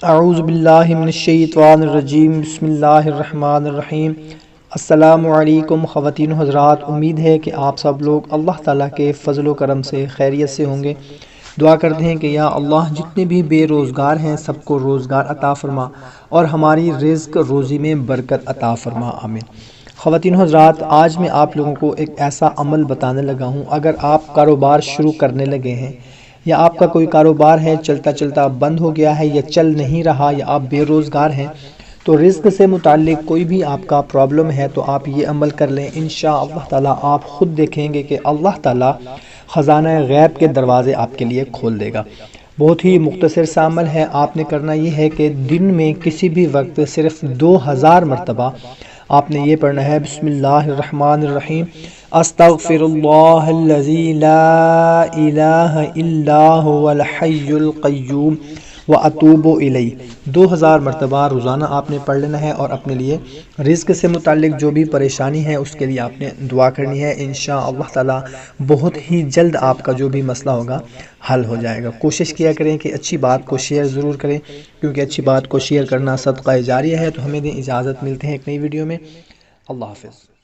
اعوذ باللہ من الشیطان الرجیم بسم اللہ الرحمن الرحیم۔ السلام علیکم خواتین و حضرات، امید ہے کہ آپ سب لوگ اللہ تعالیٰ کے فضل و کرم سے خیریت سے ہوں گے۔ دعا کرتے ہیں کہ یا اللہ جتنے بھی بے روزگار ہیں سب کو روزگار عطا فرما اور ہماری رزق روزی میں برکت عطا فرما، آمین۔ خواتین و حضرات، آج میں آپ لوگوں کو ایک ایسا عمل بتانے لگا ہوں۔ اگر آپ کاروبار شروع کرنے لگے ہیں یا آپ کا کوئی کاروبار ہے چلتا چلتا بند ہو گیا ہے یا چل نہیں رہا یا آپ بے روزگار ہیں، تو رزق سے متعلق کوئی بھی آپ کا پرابلم ہے تو آپ یہ عمل کر لیں، انشاءاللہ تعالیٰ آپ خود دیکھیں گے کہ اللہ تعالیٰ خزانہ غیب کے دروازے آپ کے لیے کھول دے گا۔ بہت ہی مختصر سا عمل ہے۔ آپ نے کرنا یہ ہے کہ دن میں کسی بھی وقت صرف 2000 مرتبہ آپ نے یہ پڑھنا ہے، بسم اللہ الرحمن الرحیم، استغفر اللہ الذی لا الہ الا هو الحی القیوم واتوب الیہ۔ 2000 مرتبہ روزانہ آپ نے پڑھ لینا ہے اور اپنے لیے رزق سے متعلق جو بھی پریشانی ہے اس کے لیے آپ نے دعا کرنی ہے، انشاءاللہ تعالی بہت ہی جلد آپ کا جو بھی مسئلہ ہوگا حل ہو جائے گا۔ کوشش کیا کریں کہ اچھی بات کو شیئر ضرور کریں، کیونکہ اچھی بات کو شیئر کرنا صدقہ جاریہ ہے۔ تو ہمیں دیں اجازت، ملتے ہیں ایک نئی ویڈیو میں۔ اللہ حافظ۔